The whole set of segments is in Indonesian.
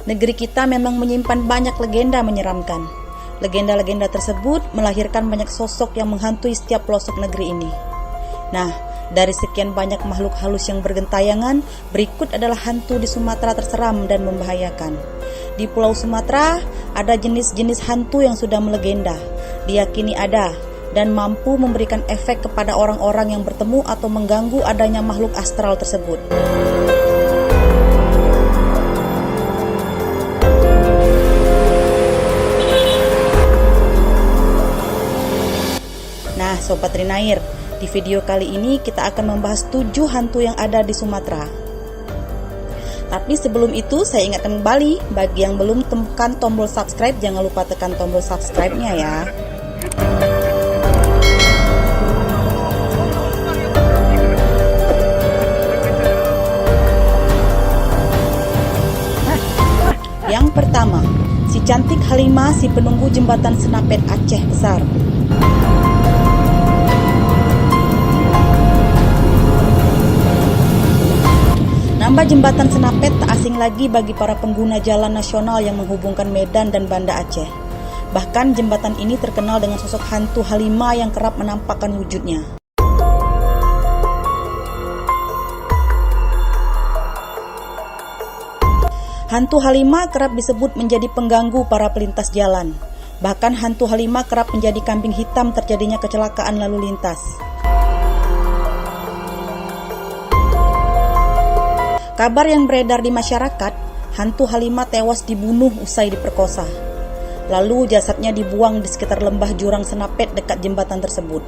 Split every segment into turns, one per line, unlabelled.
Negeri kita memang menyimpan banyak legenda menyeramkan. Legenda-legenda tersebut melahirkan banyak sosok yang menghantui setiap pelosok negeri ini. Nah, dari sekian banyak makhluk halus yang bergentayangan, berikut adalah hantu di Sumatera terseram dan membahayakan. Di Pulau Sumatera, ada jenis-jenis hantu yang sudah melegenda, diyakini ada, dan mampu memberikan efek kepada orang-orang yang bertemu atau mengganggu adanya makhluk astral tersebut. Nah, Sobat Rinair, di video kali ini kita akan membahas 7 hantu yang ada di Sumatera. Tapi sebelum itu, saya ingatkan kembali, bagi yang belum tekan tombol subscribe, jangan lupa tekan tombol subscribe-nya ya. Yang pertama, si cantik Halimah, si penunggu jembatan Senapet Aceh Besar. Nama jembatan Senapet tak asing lagi bagi para pengguna jalan nasional yang menghubungkan Medan dan Banda Aceh. Bahkan jembatan ini terkenal dengan sosok hantu Halimah yang kerap menampakkan wujudnya. Hantu Halimah kerap disebut menjadi pengganggu para pelintas jalan. Bahkan hantu Halimah kerap menjadi kambing hitam terjadinya kecelakaan lalu lintas. Kabar yang beredar di masyarakat, hantu Halimah tewas dibunuh usai diperkosa. Lalu jasadnya dibuang di sekitar lembah jurang Senapet dekat jembatan tersebut.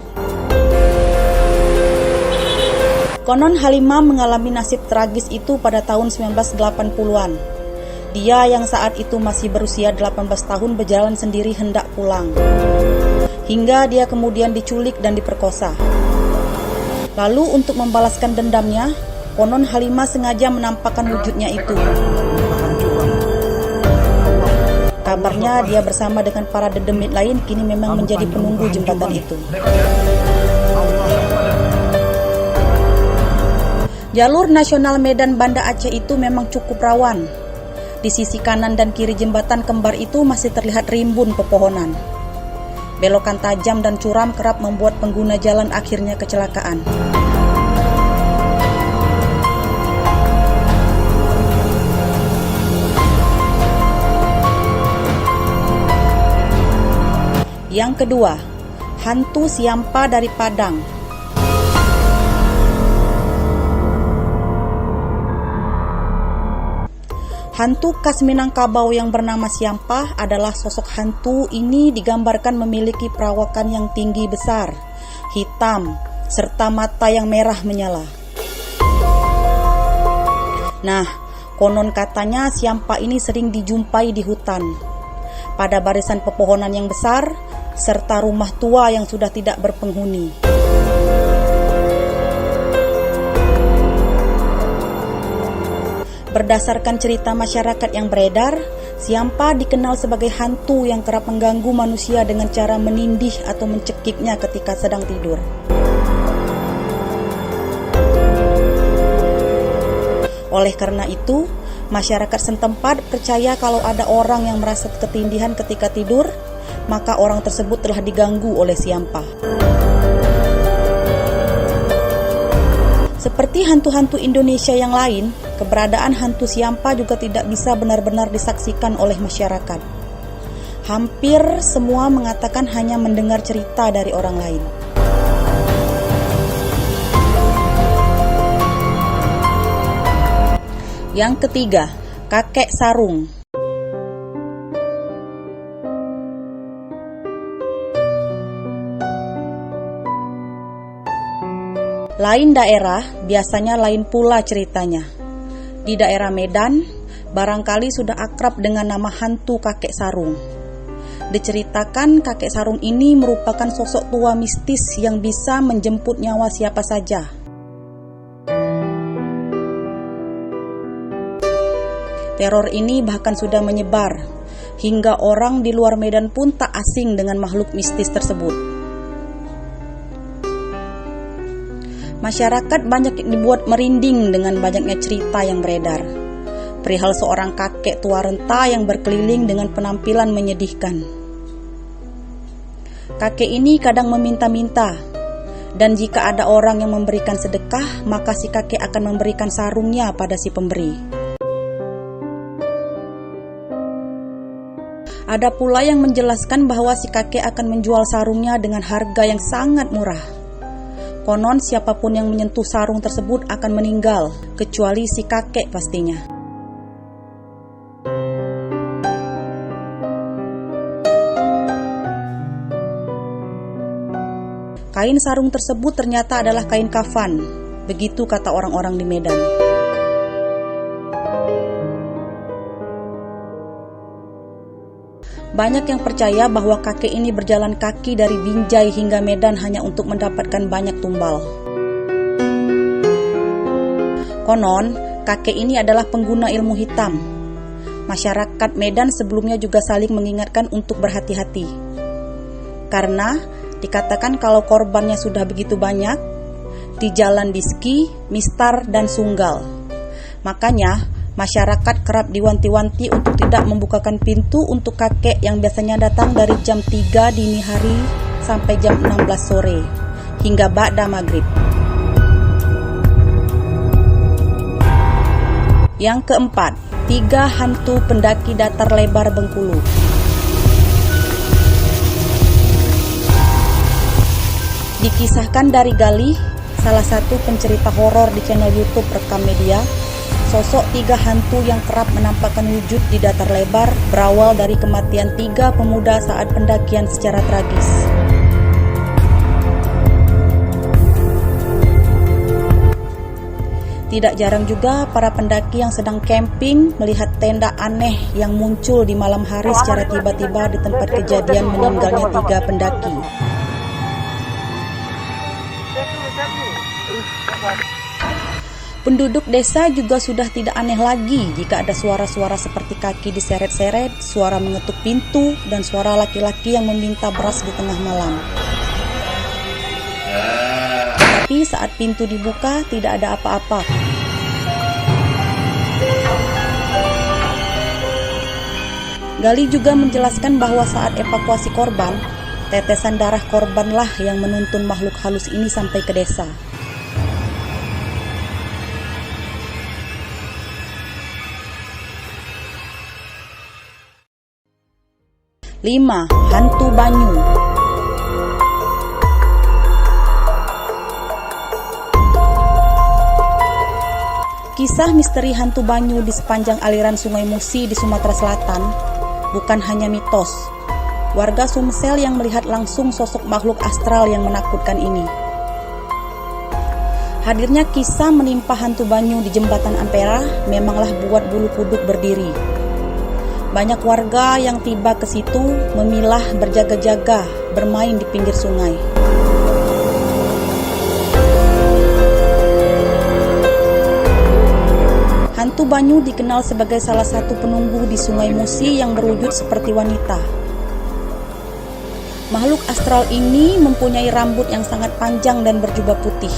Konon Halimah mengalami nasib tragis itu pada tahun 1980-an. Dia yang saat itu masih berusia 18 tahun berjalan sendiri hendak pulang. Hingga dia kemudian diculik dan diperkosa. Lalu untuk membalaskan dendamnya, konon Halimah sengaja menampakkan wujudnya itu. Kabarnya dia bersama dengan para dedemit lain kini memang menjadi penunggu jembatan itu. Jalur nasional Medan Banda Aceh itu memang cukup rawan. Di sisi kanan dan kiri jembatan kembar itu masih terlihat rimbun pepohonan. Belokan tajam dan curam kerap membuat pengguna jalan akhirnya kecelakaan. Yang kedua, hantu Siampa dari Padang. Hantu khas Minangkabau yang bernama Siampa adalah sosok hantu ini digambarkan memiliki perawakan yang tinggi besar, hitam, serta mata yang merah menyala. Nah, konon katanya Siampa ini sering dijumpai di hutan, pada barisan pepohonan yang besar, serta rumah tua yang sudah tidak berpenghuni. Berdasarkan cerita masyarakat yang beredar, Siampa dikenal sebagai hantu yang kerap mengganggu manusia dengan cara menindih atau mencekiknya ketika sedang tidur. Oleh karena itu, masyarakat setempat percaya kalau ada orang yang merasa ketindihan ketika tidur, maka orang tersebut telah diganggu oleh Siampa. Seperti hantu-hantu Indonesia yang lain, keberadaan hantu Siampa juga tidak bisa benar-benar disaksikan oleh masyarakat. Hampir semua mengatakan hanya mendengar cerita dari orang lain. Yang ketiga, kakek sarung. Lain daerah, biasanya lain pula ceritanya. Di daerah Medan, barangkali sudah akrab dengan nama hantu kakek sarung. Diceritakan kakek sarung ini merupakan sosok tua mistis yang bisa menjemput nyawa siapa saja. Teror ini bahkan sudah menyebar, hingga orang di luar Medan pun tak asing dengan makhluk mistis tersebut. Masyarakat banyak yang dibuat merinding dengan banyaknya cerita yang beredar. perihal seorang kakek tua renta yang berkeliling dengan penampilan menyedihkan. Kakek ini kadang meminta-minta, dan jika ada orang yang memberikan sedekah, maka si kakek akan memberikan sarungnya pada si pemberi. Ada pula yang menjelaskan bahwa si kakek akan menjual sarungnya dengan harga yang sangat murah. Konon siapapun yang menyentuh sarung tersebut akan meninggal, kecuali si kakek pastinya. Kain sarung tersebut ternyata adalah kain kafan, begitu kata orang-orang di Medan. Banyak yang percaya bahwa kakek ini berjalan kaki dari Binjai hingga Medan hanya untuk mendapatkan banyak tumbal. Konon, kakek ini adalah pengguna ilmu hitam. Masyarakat Medan sebelumnya juga saling mengingatkan untuk berhati-hati. Karena dikatakan kalau korbannya sudah begitu banyak, di jalan Diski, Mistar, dan Sunggal. Makanya, masyarakat kerap diwanti-wanti untuk tidak membukakan pintu untuk kakek yang biasanya datang dari jam 3 dini hari sampai jam 16 sore, hingga ba'da maghrib. Yang keempat, 3 hantu pendaki datar lebar Bengkulu. Dikisahkan dari Galih, salah satu pencerita horor di channel YouTube Rekam Media, sosok 3 hantu yang kerap menampakkan wujud di datar lebar berawal dari kematian 3 pemuda saat pendakian secara tragis. Tidak jarang juga para pendaki yang sedang camping melihat tenda aneh yang muncul di malam hari secara tiba-tiba di tempat kejadian meninggalnya 3 pendaki. Penduduk desa juga sudah tidak aneh lagi jika ada suara-suara seperti kaki diseret-seret, suara mengetuk pintu, dan suara laki-laki yang meminta beras di tengah malam. Tapi saat pintu dibuka, tidak ada apa-apa. Gali juga menjelaskan bahwa saat evakuasi korban, tetesan darah korbanlah yang menuntun makhluk halus ini sampai ke desa. 5. Hantu Banyu. Kisah misteri hantu Banyu di sepanjang aliran Sungai Musi di Sumatera Selatan bukan hanya mitos. Warga Sumsel yang melihat langsung sosok makhluk astral yang menakutkan ini. Hadirnya kisah menimpa hantu Banyu di Jembatan Ampera memanglah buat bulu kuduk berdiri. Banyak warga yang tiba ke situ memilah berjaga-jaga bermain di pinggir sungai. Hantu Banyu dikenal sebagai salah satu penunggu di Sungai Musi yang berwujud seperti wanita. Makhluk astral ini mempunyai rambut yang sangat panjang dan berjubah putih.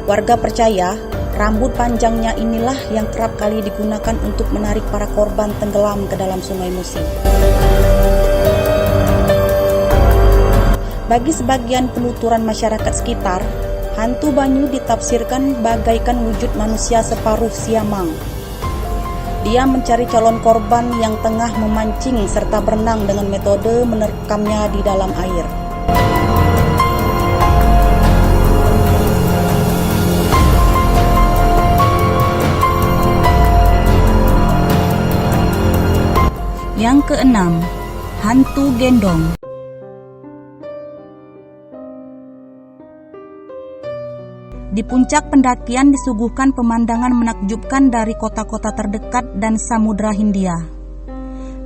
Warga percaya rambut panjangnya inilah yang kerap kali digunakan untuk menarik para korban tenggelam ke dalam Sungai Musi. Bagi sebagian penuturan masyarakat sekitar, hantu Banyu ditafsirkan bagaikan wujud manusia separuh siamang. Dia mencari calon korban yang tengah memancing serta berenang dengan metode menerkamnya di dalam air. Yang keenam, hantu gendong. Di puncak pendakian disuguhkan pemandangan menakjubkan dari kota-kota terdekat dan Samudra Hindia.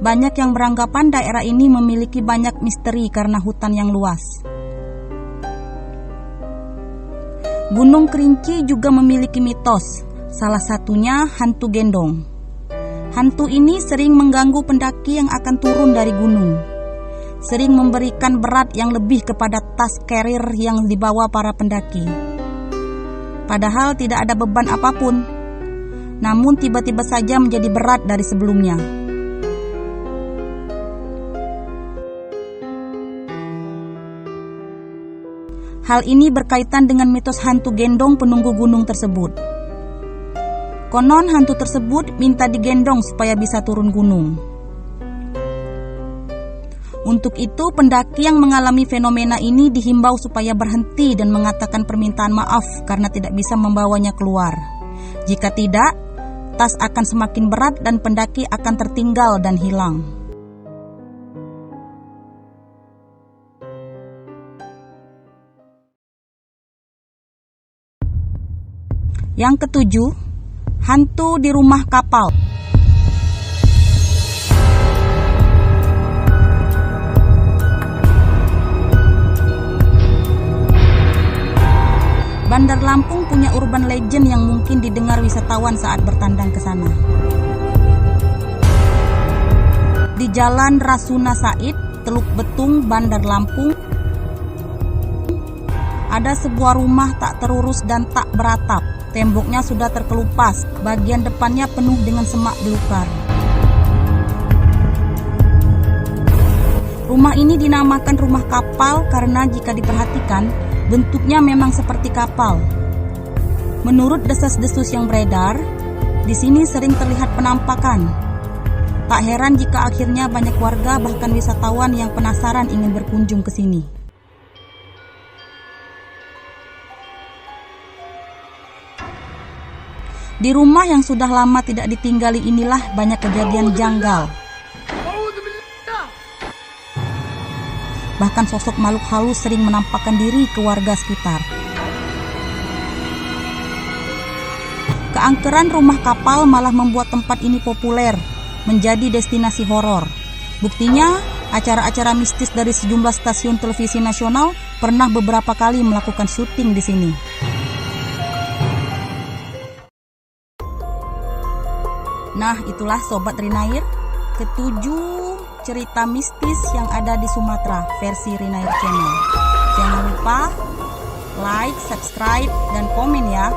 Banyak yang beranggapan daerah ini memiliki banyak misteri karena hutan yang luas. Gunung Kerinci juga memiliki mitos, salah satunya hantu gendong. Hantu ini sering mengganggu pendaki yang akan turun dari gunung. Sering memberikan berat yang lebih kepada tas carrier yang dibawa para pendaki. Padahal tidak ada beban apapun. namun tiba-tiba saja menjadi berat dari sebelumnya. Hal ini berkaitan dengan mitos hantu gendong penunggu gunung tersebut. Konon hantu tersebut minta digendong supaya bisa turun gunung. Untuk itu, pendaki yang mengalami fenomena ini dihimbau supaya berhenti dan mengatakan permintaan maaf karena tidak bisa membawanya keluar. Jika tidak, tas akan semakin berat dan pendaki akan tertinggal dan hilang. Yang ketujuh, hantu di rumah kapal. Bandar Lampung punya urban legend yang mungkin didengar wisatawan saat bertandang ke sana. Di Jalan Rasuna Said, Teluk Betung, Bandar Lampung, ada sebuah rumah tak terurus dan tak beratap. Temboknya sudah terkelupas, bagian depannya penuh dengan semak belukar. Rumah ini dinamakan rumah kapal karena jika diperhatikan, bentuknya memang seperti kapal. Menurut desas-desus yang beredar, di sini sering terlihat penampakan. Tak heran jika akhirnya banyak warga bahkan wisatawan yang penasaran ingin berkunjung ke sini. Di rumah yang sudah lama tidak ditinggali inilah banyak kejadian janggal. Bahkan sosok makhluk halus sering menampakkan diri ke warga sekitar. Keangkeran rumah kapal malah membuat tempat ini populer, menjadi destinasi horor. Buktinya, acara-acara mistis dari sejumlah stasiun televisi nasional pernah beberapa kali melakukan syuting di sini. Nah, itulah Sobat Rinair, ketujuh cerita mistis yang ada di Sumatera versi Rinair Channel. Jangan lupa like, subscribe, dan komen ya.